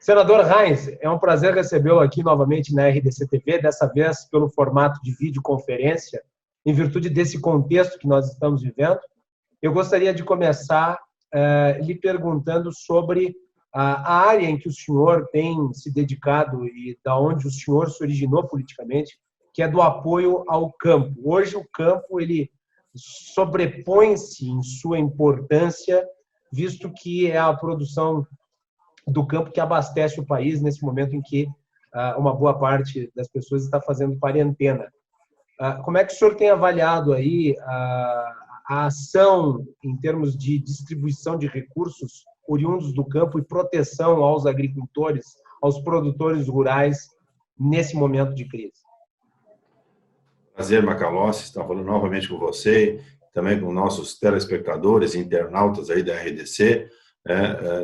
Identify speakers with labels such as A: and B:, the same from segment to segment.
A: Senador Reins, é um prazer recebê-lo aqui novamente na RDC TV, dessa vez pelo formato de videoconferência, em virtude desse contexto que nós estamos vivendo. Eu gostaria de começar lhe perguntando sobre a área em que o senhor tem se dedicado e da onde o senhor se originou politicamente, que é do apoio ao campo. Hoje o campo ele sobrepõe-se em sua importância, visto que é a produção do campo que abastece o país nesse momento em que uma boa parte das pessoas está fazendo quarentena. Como é que o senhor tem avaliado aí a ação em termos de distribuição de recursos oriundos do campo e proteção aos agricultores, aos produtores rurais nesse momento de crise?
B: Prazer, Macalossi, estar falando novamente com você, também com nossos telespectadores e internautas aí da RDC.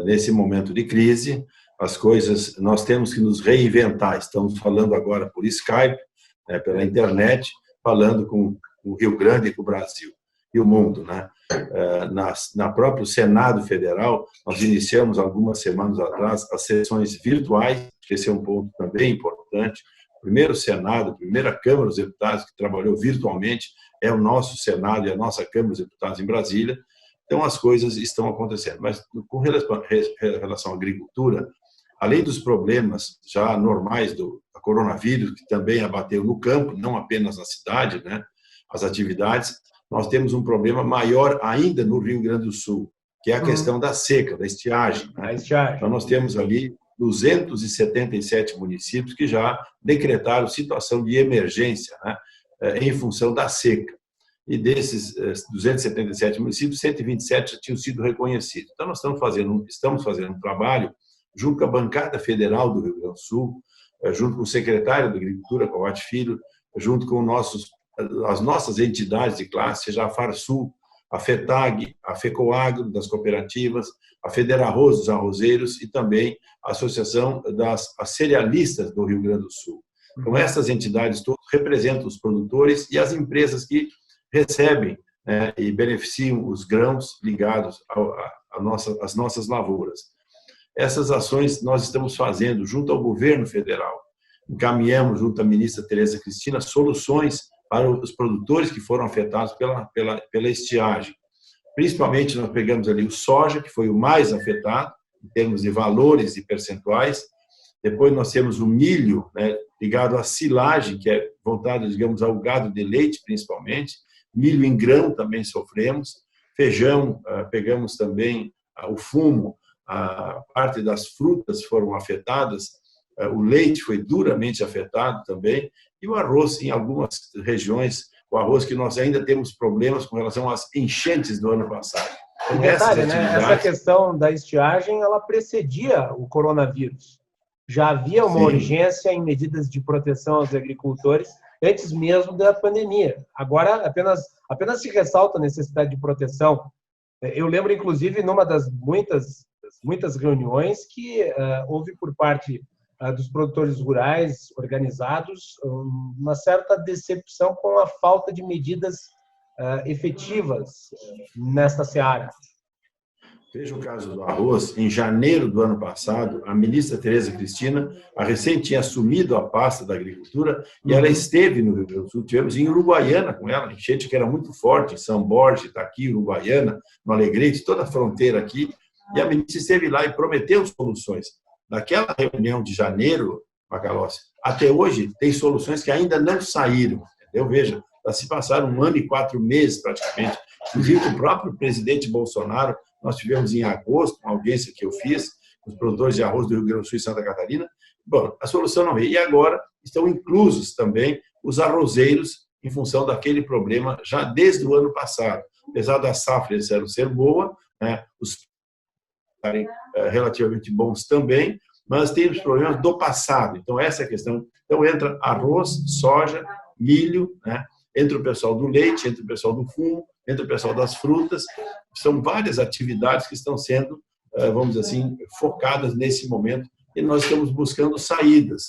B: Nesse momento de crise, as coisas, nós temos que nos reinventar. Estamos falando agora por Skype, pela internet, falando com o Rio Grande e com o Brasil e o mundo, né? Na próprio Senado Federal, nós iniciamos algumas semanas atrás as sessões virtuais, que esse é um ponto também importante. O primeiro Senado, a primeira Câmara dos Deputados que trabalhou virtualmente é o nosso Senado e a nossa Câmara dos Deputados em Brasília. Então, as coisas estão acontecendo. Mas, com relação à agricultura, além dos problemas já normais do coronavírus, que também abateu no campo, não apenas na cidade, né, as atividades, nós temos um problema maior ainda no Rio Grande do Sul, que é a questão da seca, da estiagem, né? Então, nós temos ali 277 municípios que já decretaram situação de emergência, né, em função da seca. E desses 277 municípios, 127 já tinham sido reconhecidos. Então, nós estamos fazendo um trabalho junto com a bancada federal do Rio Grande do Sul, junto com o secretário da Agricultura, Covate Filho, junto com as nossas entidades de classe, seja a Farsul, a FETAG, a FECOAGRO, das cooperativas, a Federarroz dos arrozeiros e também a Associação das Cerealistas do Rio Grande do Sul. Então, essas entidades todas representam os produtores e as empresas que recebem, né, e beneficiam os grãos ligados às nossas lavouras. Essas ações nós estamos fazendo junto ao governo federal. Encaminhamos junto à ministra Tereza Cristina soluções para os produtores que foram afetados pela estiagem. Principalmente nós pegamos ali o soja, que foi o mais afetado, em termos de valores e percentuais. Depois nós temos o milho, né, ligado à silagem, que é voltado, digamos, ao gado de leite, principalmente. Milho em grão também sofremos. Feijão, pegamos também o fumo, a parte das frutas foram afetadas, o leite foi duramente afetado também, e o arroz, em algumas regiões, o arroz que nós ainda temos problemas com relação às enchentes do ano passado.
A: Então, detalhe, né? Essa questão da estiagem, ela precedia o coronavírus. Já havia uma urgência em medidas de proteção aos agricultores antes mesmo da pandemia. Agora, apenas se ressalta a necessidade de proteção. Eu lembro, inclusive, numa das muitas reuniões que houve por parte dos produtores rurais organizados uma certa decepção com a falta de medidas efetivas nesta seara.
B: Veja o caso do arroz. Em janeiro do ano passado, a ministra Tereza Cristina, a recém tinha assumido a pasta da agricultura e ela esteve no Rio Grande do Sul. Tivemos em Uruguaiana com ela, enchente que era muito forte, em São Borja, Itaqui, Uruguaiana, no Alegrete, toda a fronteira aqui. E a ministra esteve lá e prometeu soluções. Naquela reunião de janeiro, Macalossi, até hoje tem soluções que ainda não saíram. Entendeu? Veja, já se passaram 1 ano e 4 meses praticamente. Inclusive, o próprio presidente Bolsonaro, nós tivemos em agosto uma audiência que eu fiz com os produtores de arroz do Rio Grande do Sul e Santa Catarina. Bom, a solução não veio. E agora estão inclusos também os arrozeiros em função daquele problema já desde o ano passado. Apesar da safra ser boa, né, os estarem relativamente bons também, mas tem os problemas do passado. Então, essa é a questão. Então, entra arroz, soja, milho, né? Entra o pessoal do leite, entra o pessoal do fumo, entra o pessoal das frutas. São várias atividades que estão sendo, vamos dizer assim, focadas nesse momento e nós estamos buscando saídas,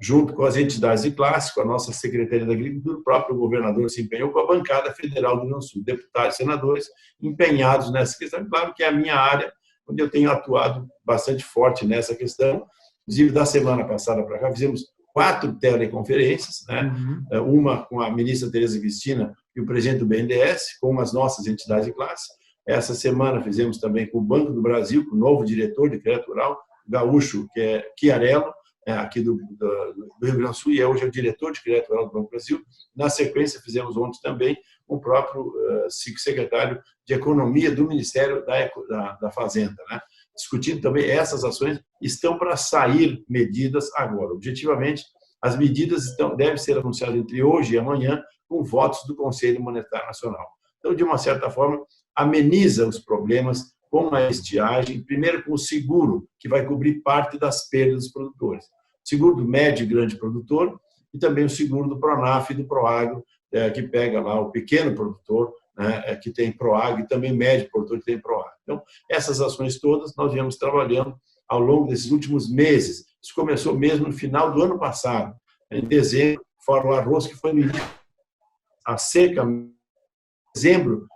B: junto com as entidades de classe, com a nossa Secretaria da Agricultura, o próprio governador se empenhou com a bancada federal do Rio Grande do Sul, deputados e senadores empenhados nessa questão. Claro que é a minha área, onde eu tenho atuado bastante forte nessa questão, Inclusive, da semana passada para cá, fizemos 4 teleconferências, né? Uma com a ministra Tereza Cristina e o presidente do BNDES, com as nossas entidades de classe. Essa semana fizemos também com o Banco do Brasil, com o novo diretor de crédito rural, gaúcho, que é Chiarello, aqui do Rio Grande do Sul, e hoje é o diretor de crédito rural do Banco do Brasil. Na sequência, fizemos ontem também com o próprio secretário de Economia do Ministério da Fazenda, né? Discutindo também essas ações. Estão para sair medidas agora. Objetivamente, as medidas devem ser anunciadas entre hoje e amanhã com votos do Conselho Monetário Nacional. Então, de uma certa forma, ameniza os problemas com a estiagem, primeiro com o seguro, que vai cobrir parte das perdas dos produtores. Seguro do médio e grande produtor e também o seguro do Pronaf e do Proagro, que pega lá o pequeno produtor, né, que tem Proagro, e também o médio produtor que tem Proagro. Então, essas ações todas nós viemos trabalhando ao longo desses últimos meses. Isso começou mesmo no final do ano passado, em dezembro, fora o arroz, que foi no início. A seca, em dezembro,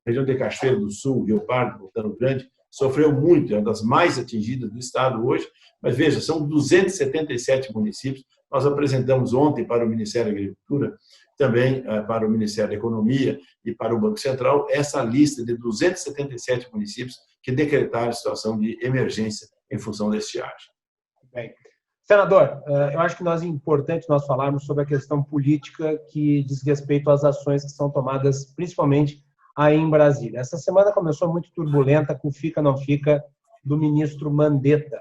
B: região de Cachoeiro do Sul, Rio Pardo, Voltano Grande, sofreu muito, é uma das mais atingidas do estado hoje, mas veja, são 277 municípios. Nós apresentamos ontem para o Ministério da Agricultura, também para o Ministério da Economia e para o Banco Central, essa lista de 277 municípios que decretaram situação de emergência em função da estiagem.
A: Bem. Senador, eu acho que é importante nós falarmos sobre a questão política que diz respeito às ações que são tomadas, principalmente aí em Brasília. Essa semana começou muito turbulenta com o fica não fica do ministro Mandetta.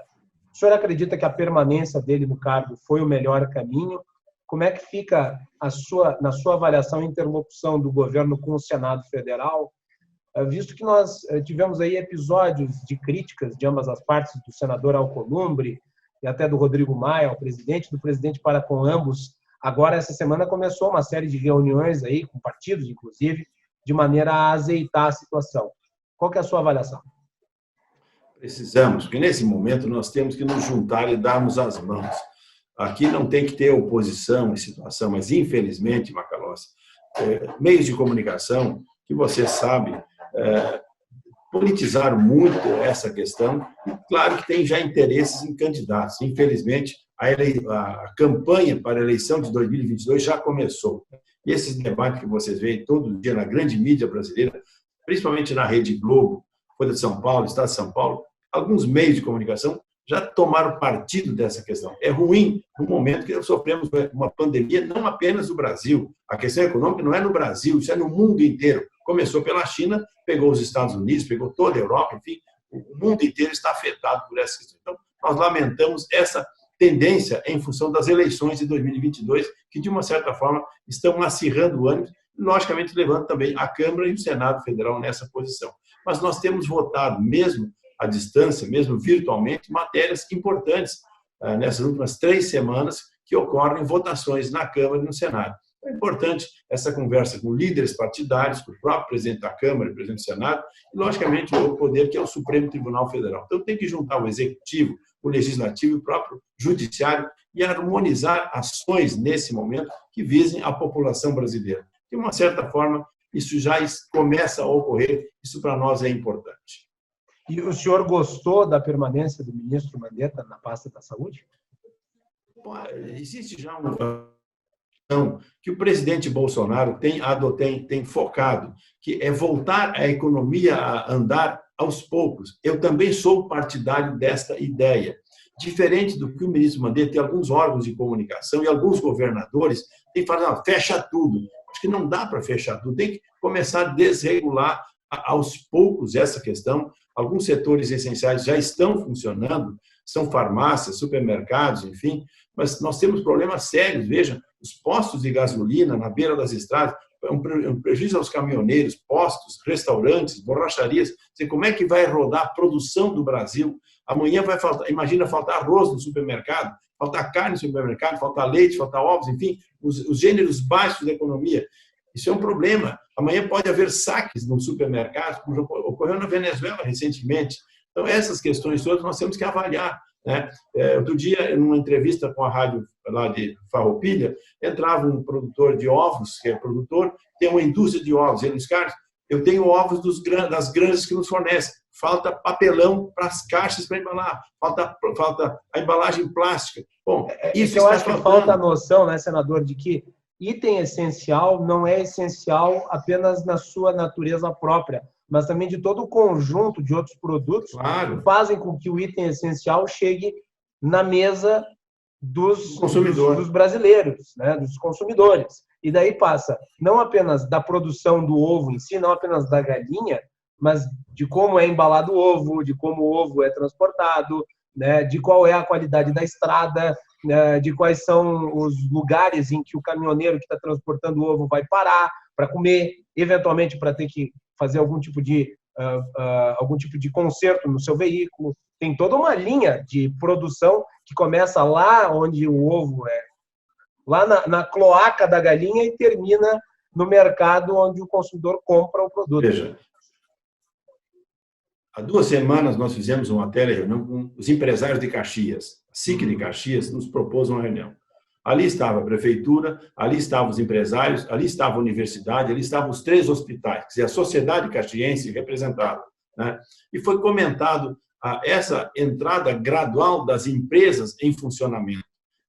A: O senhor acredita que a permanência dele no cargo foi o melhor caminho? Como é que fica na sua avaliação, a interlocução do governo com o Senado Federal? Visto que nós tivemos aí episódios de críticas de ambas as partes, do senador Alcolumbre e até do Rodrigo Maia, do presidente para com ambos. Agora, essa semana, começou uma série de reuniões aí, com partidos, inclusive, de maneira a azeitar a situação. Qual que é a sua avaliação?
B: Precisamos, porque nesse momento nós temos que nos juntar e darmos as mãos. Aqui não tem que ter oposição em situação, mas infelizmente, Macalossi, meios de comunicação, que você sabe, politizaram muito essa questão. E claro que tem já interesses em candidatos. Infelizmente, a campanha para a eleição de 2022 já começou. E esses debates que vocês veem todo dia na grande mídia brasileira, principalmente na Rede Globo, Folha de São Paulo, Estado de São Paulo, alguns meios de comunicação já tomaram partido dessa questão. É ruim no momento que nós sofremos uma pandemia, não apenas no Brasil. A questão econômica não é no Brasil, isso é no mundo inteiro. Começou pela China, pegou os Estados Unidos, pegou toda a Europa, enfim, o mundo inteiro está afetado por essa questão. Então, nós lamentamos essa tendência em função das eleições de 2022, que, de uma certa forma, estão acirrando o ânimo, logicamente levando também a Câmara e o Senado Federal nessa posição. Mas nós temos votado, mesmo à distância, mesmo virtualmente, matérias importantes nessas últimas 3 semanas que ocorrem votações na Câmara e no Senado. É importante essa conversa com líderes partidários, com o próprio presidente da Câmara e presidente do Senado, e, logicamente, o poder que é o Supremo Tribunal Federal. Então, tem que juntar o Executivo, o Legislativo e o próprio Judiciário e harmonizar ações nesse momento que visem a população brasileira. De uma certa forma, isso já começa a ocorrer, isso para nós é importante.
A: E o senhor gostou da permanência do ministro Mandetta na pasta da saúde?
B: Existe já uma questão que o presidente Bolsonaro tem focado, que é voltar a economia a andar aos poucos. Eu também sou partidário desta ideia. Diferente do que o ministro Mandetta, tem alguns órgãos de comunicação e alguns governadores têm falado, fecha tudo. Acho que não dá para fechar tudo, tem que começar a desregular aos poucos essa questão. Alguns setores essenciais já estão funcionando, são farmácias, supermercados, enfim, mas nós temos problemas sérios. Veja, os postos de gasolina na beira das estradas, um prejuízo aos caminhoneiros, postos, restaurantes, borracharias. Como é que vai rodar a produção do Brasil? Amanhã vai faltar, imagina faltar arroz no supermercado, faltar carne no supermercado, faltar leite, faltar ovos, enfim, os gêneros baixos da economia. Isso é um problema. Amanhã pode haver saques no supermercado, como ocorreu na Venezuela recentemente. Então, essas questões todas nós temos que avaliar, né? Outro dia, numa entrevista com a rádio lá de Farroupilha, entrava um produtor de ovos, que é produtor, tem uma indústria de ovos. Ele disse, Carlos, Eu tenho ovos das granjas que nos fornecem. Falta papelão para as caixas para embalar. Falta a embalagem plástica. Bom, isso
A: eu
B: está
A: acho que
B: faltando.
A: falta a noção, né, senador, de que item essencial não é essencial apenas na sua natureza própria, mas também de todo o conjunto de outros produtos que fazem com que o item essencial chegue na mesa dos brasileiros, né, dos consumidores. E daí passa não apenas da produção do ovo em si, não apenas da galinha, mas de como é embalado o ovo, de como o ovo é transportado, né, de qual é a qualidade da estrada, né, de quais são os lugares em que o caminhoneiro que está transportando o ovo vai parar para comer, eventualmente para ter que fazer algum tipo de conserto no seu veículo. Tem toda uma linha de produção que começa lá onde o ovo é, lá na cloaca da galinha, e termina no mercado onde o consumidor compra o produto.
B: Veja, há 2 semanas nós fizemos uma tele-reunião com os empresários de Caxias. A SIC de Caxias nos propôs uma reunião. Ali estava a prefeitura, ali estavam os empresários, ali estava a universidade, ali estavam os 3 hospitais, quer dizer, a sociedade caxiense representada, né? E foi comentado essa entrada gradual das empresas em funcionamento.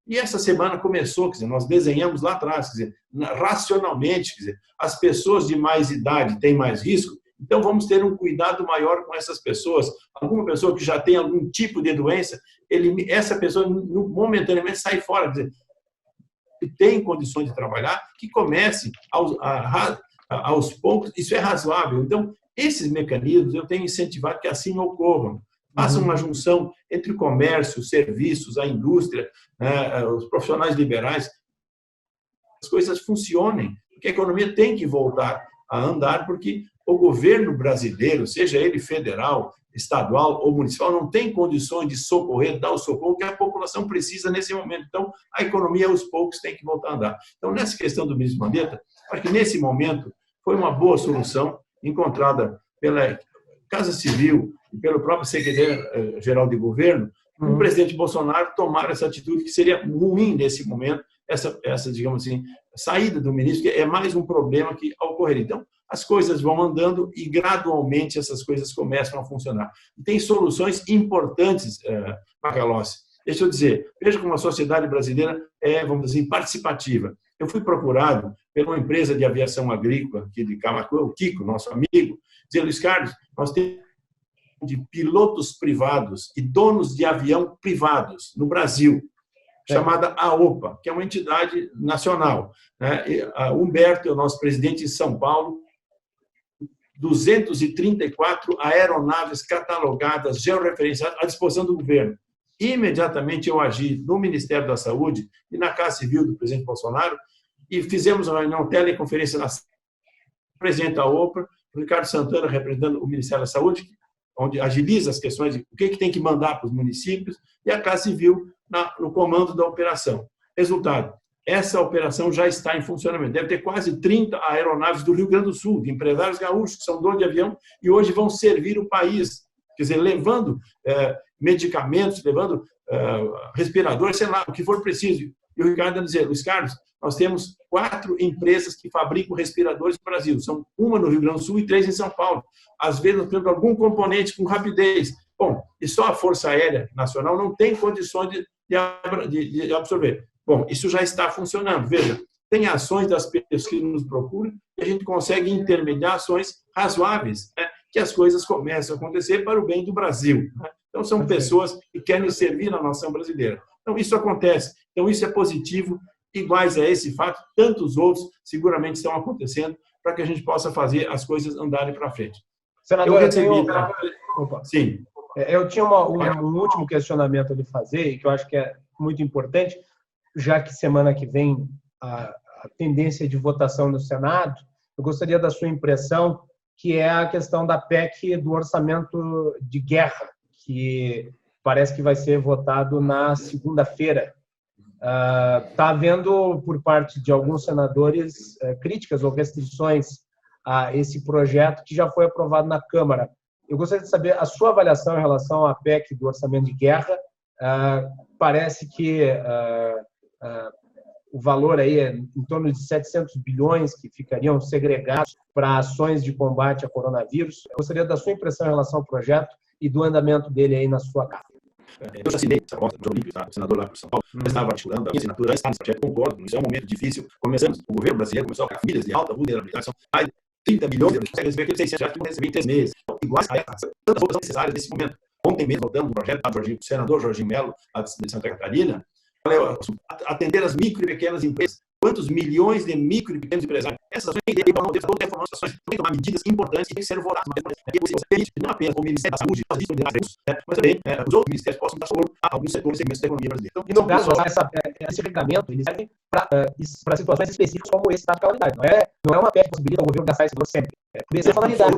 B: E essa semana começou, quer dizer, nós desenhamos lá atrás, quer dizer, racionalmente, quer dizer, as pessoas de mais idade têm mais risco, então vamos ter um cuidado maior com essas pessoas. Alguma pessoa que já tem algum tipo de doença, essa pessoa momentaneamente sai fora, quer dizer, que tem condições de trabalhar, que comece aos poucos, isso é razoável. Então, esses mecanismos eu tenho incentivado que assim ocorram. Façam uma junção entre o comércio, os serviços, a indústria, né, os profissionais liberais, as coisas funcionem, porque a economia tem que voltar a andar, porque o governo brasileiro, seja ele federal, estadual ou municipal, não tem condições de socorrer, dar o socorro que a população precisa nesse momento. Então, a economia, aos poucos, tem que voltar a andar. Então, nessa questão do ministro Mandetta, acho que nesse momento foi uma boa solução encontrada pela Casa Civil e pelo próprio secretário-geral de governo, o presidente Bolsonaro tomar essa atitude que seria ruim nesse momento, essa, digamos assim, saída do ministro, que é mais um problema que ocorrer. Então, as coisas vão andando e, gradualmente, essas coisas começam a funcionar. E tem soluções importantes, Macalossi. Deixa eu dizer, veja como a sociedade brasileira é, vamos dizer, participativa. Eu fui procurado por uma empresa de aviação agrícola aqui de Camacuã, o Kiko, nosso amigo, dizendo: Luiz Carlos, nós temos de pilotos privados e donos de avião privados no Brasil, chamada AOPA, que é uma entidade nacional, né? A Humberto é o nosso presidente em São Paulo, 234 aeronaves catalogadas, georreferenciadas, à disposição do governo. Imediatamente eu agi no Ministério da Saúde e na Casa Civil do presidente Bolsonaro e fizemos uma reunião, teleconferência na presidente da OPA, Ricardo Santana, representando o Ministério da Saúde, onde agiliza as questões de o que tem que mandar para os municípios, e a Casa Civil no comando da operação. Resultado, essa operação já está em funcionamento. Deve ter quase 30 aeronaves do Rio Grande do Sul, de empresários gaúchos, que são donos de avião, e hoje vão servir o país. Quer dizer, levando medicamentos, levando respiradores, sei lá, o que for preciso. E o Ricardo vai dizer: Luiz Carlos, nós temos 4 empresas que fabricam respiradores no Brasil. São uma no Rio Grande do Sul e 3 em São Paulo. Às vezes, nós temos algum componente com rapidez. Bom, e só a Força Aérea Nacional não tem condições de absorver. Bom, isso já está funcionando. Veja, tem ações das pessoas que nos procuram e a gente consegue intermediar ações razoáveis, né, que as coisas começam a acontecer para o bem do Brasil, né? Então, são pessoas que querem servir na nação brasileira. Então, isso acontece. Então, isso é positivo. Iguais a esse fato, tantos outros seguramente estão acontecendo para que a gente possa fazer as coisas andarem para frente.
A: Senador,
B: Sim.
A: Eu tinha um último questionamento a lhe fazer, e que eu acho que é muito importante, já que semana que vem a tendência de votação no Senado. Eu gostaria da sua impressão, que é a questão da PEC do orçamento de guerra, que parece que vai ser votado na segunda-feira. Está havendo, por parte de alguns senadores, críticas ou restrições a esse projeto que já foi aprovado na Câmara. Eu gostaria de saber a sua avaliação em relação à PEC do orçamento de guerra. Parece que o valor aí é em torno de 700 bilhões que ficariam segregados para ações de combate ao coronavírus. Eu gostaria da sua impressão em relação ao projeto e do andamento dele aí na sua casa.
B: Eu já assinei essa proposta do João Olímpio, o senador lá para São Paulo, eu estava articulando, a minha assinatura está nesse projeto, concordo, isso é um momento difícil. Começamos, o governo brasileiro começou a pagar famílias de alta vulnerabilidade, são mais de 30 bilhões de euros, consegue receber aqueles 600 reais que vão receber em 3 meses. Então, iguais a essas, tantas outras necessárias nesse momento. Ontem mesmo, voltamos um projeto do senador Jorginho Melo, de Santa Catarina, atender as micro e pequenas empresas. Quantos milhões de micro e pequenos empresários? Essas ações têm que ter todas as ações, tem que tomar medidas importantes e tem que ser votadas. Você permite não apenas o Ministério da Saúde, mas também os outros ministérios possam dar socorro a alguns setores, segmentos da economia brasileira.
A: Então, no caso, esse regulamento ele serve para situações específicas como esse estado de calamidade. Não é uma PEC que possibilita o governo gastar esse valor sempre. Por isso é finalidade.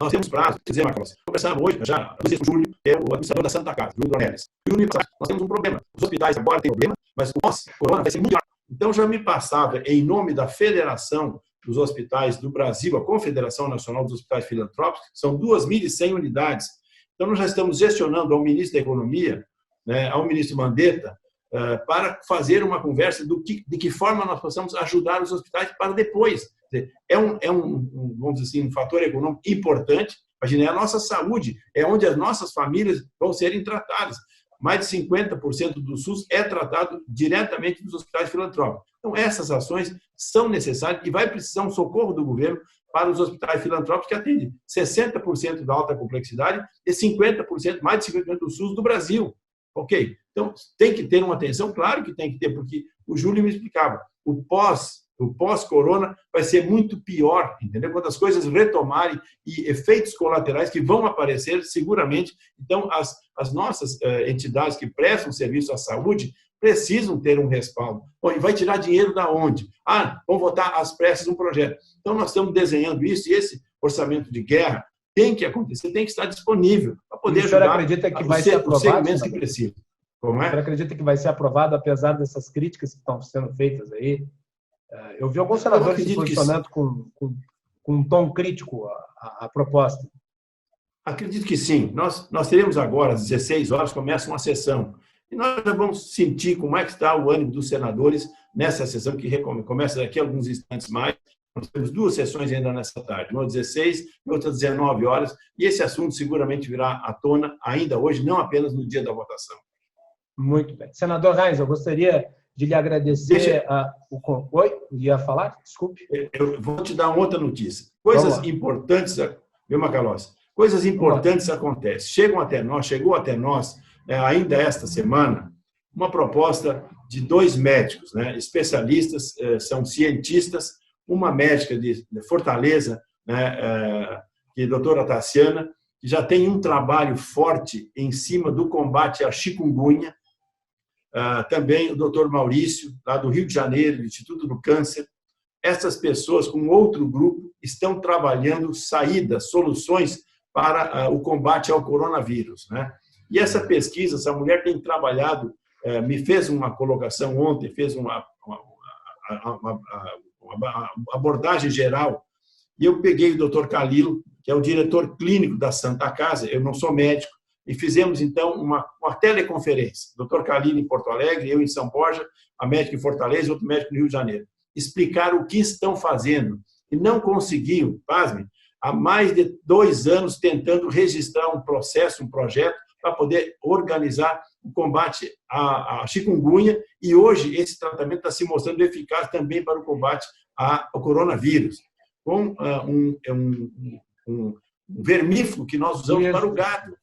B: Nós temos prazo. Quer dizer, Marcos, conversamos hoje, já, com o Júlio, que é o administrador da Santa Casa, Júlio Dornelles. Júlio, nós temos um problema. Os hospitais agora têm problema, mas o pós-corona vai ser muito maior. Então, já me passava, em nome da Federação dos Hospitais do Brasil, a Confederação Nacional dos Hospitais Filantrópicos, são 2.100 unidades. Então, nós já estamos gestionando ao ministro da Economia, né, ao ministro Mandetta, para fazer uma conversa de que forma nós possamos ajudar os hospitais para depois. Vamos dizer assim, um fator econômico importante. Imagina, é a nossa saúde, é onde as nossas famílias vão serem tratadas. Mais de 50% do SUS é tratado diretamente nos hospitais filantrópicos. Então, essas ações são necessárias e vai precisar um socorro do governo para os hospitais filantrópicos que atendem 60% da alta complexidade e 50%, mais de 50% do SUS do Brasil. Ok? Então, tem que ter uma atenção, claro que tem que ter, porque o Júlio me explicava, o pós-corona vai ser muito pior, entendeu? Quando as coisas retomarem e efeitos colaterais que vão aparecer seguramente. Então, as nossas entidades que prestam serviço à saúde precisam ter um respaldo. Bom, e vai tirar dinheiro da onde? Vão votar às pressas um projeto. Então, nós estamos desenhando isso e esse orçamento de guerra tem que acontecer, tem que estar disponível para poder ajudar
A: acredita que vai ser aprovado,
B: os segmentos que precisam. Como é?
A: Você acredita que vai ser aprovado, apesar dessas críticas que estão sendo feitas aí? Eu vi alguns senadores se posicionando com um tom crítico à proposta.
B: Acredito que sim. Nós teremos agora, às 16 horas, começa uma sessão. E nós já vamos sentir como é que está o ânimo dos senadores nessa sessão, que começa daqui a alguns instantes mais. Nós temos 2 sessões ainda nessa tarde, uma às 16 e outra às 19 horas, e esse assunto seguramente virá à tona ainda hoje, não apenas no dia da votação.
A: Muito bem. Senador Reis, eu gostaria de lhe agradecer. Oi? Ia falar? Desculpe.
B: Eu vou te dar outra notícia. Coisas importantes, viu, Macalossi? Coisas importantes acontecem. Chegou até nós, ainda esta semana, uma proposta de 2 médicos, né, especialistas, são cientistas, uma médica de Fortaleza, né, que é a doutora Tassiana, que já tem um trabalho forte em cima do combate à chikungunya. Também o doutor Maurício, lá do Rio de Janeiro, do Instituto do Câncer. Essas pessoas, com outro grupo, estão trabalhando saídas, soluções para o combate ao coronavírus, né? E essa pesquisa, essa mulher tem trabalhado, me fez uma colocação ontem, fez uma abordagem geral, e eu peguei o doutor Calilo, que é o diretor clínico da Santa Casa, eu não sou médico, e fizemos, então, uma teleconferência. Doutor Calilo em Porto Alegre, eu em São Borja, a médica em Fortaleza e outro médico no Rio de Janeiro. Explicaram o que estão fazendo. E não conseguiam, pasmem, há mais de 2 anos tentando registrar um processo, um projeto, para poder organizar o combate à chikungunya. E hoje esse tratamento está se mostrando eficaz também para o combate ao coronavírus. Com um vermífugo que nós usamos para o gado.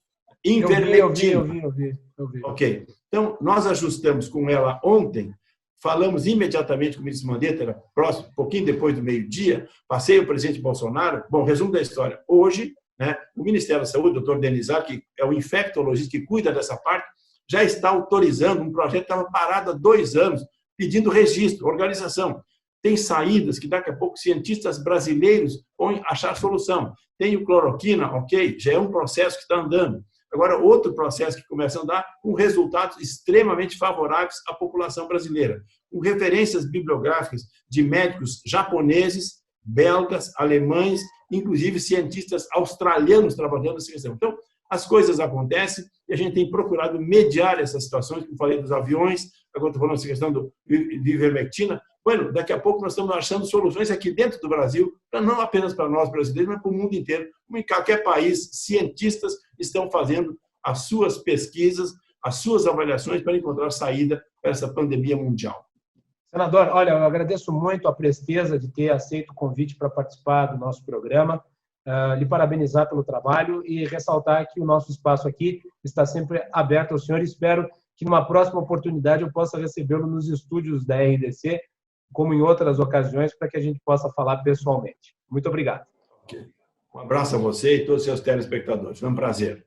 B: Invermectina.
A: Eu vi.
B: Ok. Então, nós ajustamos com ela ontem, falamos imediatamente com o ministro Mandetta, era próximo, um pouquinho depois do meio-dia, passei o presidente Bolsonaro. Bom, resumo da história. Hoje, né, o Ministério da Saúde, o doutor Denizar, que é o infectologista que cuida dessa parte, já está autorizando um projeto que estava parado há 2 anos, pedindo registro, organização. Tem saídas que daqui a pouco cientistas brasileiros vão achar solução. Tem o cloroquina, ok, já é um processo que está andando. Agora, outro processo que começa a andar com resultados extremamente favoráveis à população brasileira, com referências bibliográficas de médicos japoneses, belgas, alemães, inclusive cientistas australianos trabalhando nessa questão. Então, as coisas acontecem e a gente tem procurado mediar essas situações, como falei dos aviões, agora estou falando essa questão do ivermectina. Bueno, daqui a pouco nós estamos achando soluções aqui dentro do Brasil, não apenas para nós brasileiros, mas para o mundo inteiro. Como em qualquer país, cientistas estão fazendo as suas pesquisas, as suas avaliações para encontrar saída para essa pandemia mundial.
A: Senador, olha, eu agradeço muito a presteza de ter aceito o convite para participar do nosso programa, lhe parabenizar pelo trabalho e ressaltar que o nosso espaço aqui está sempre aberto ao senhor e espero que numa próxima oportunidade eu possa recebê-lo nos estúdios da RDC, como em outras ocasiões, para que a gente possa falar pessoalmente. Muito obrigado.
B: Okay. Um abraço a você e todos os seus telespectadores. Foi um prazer.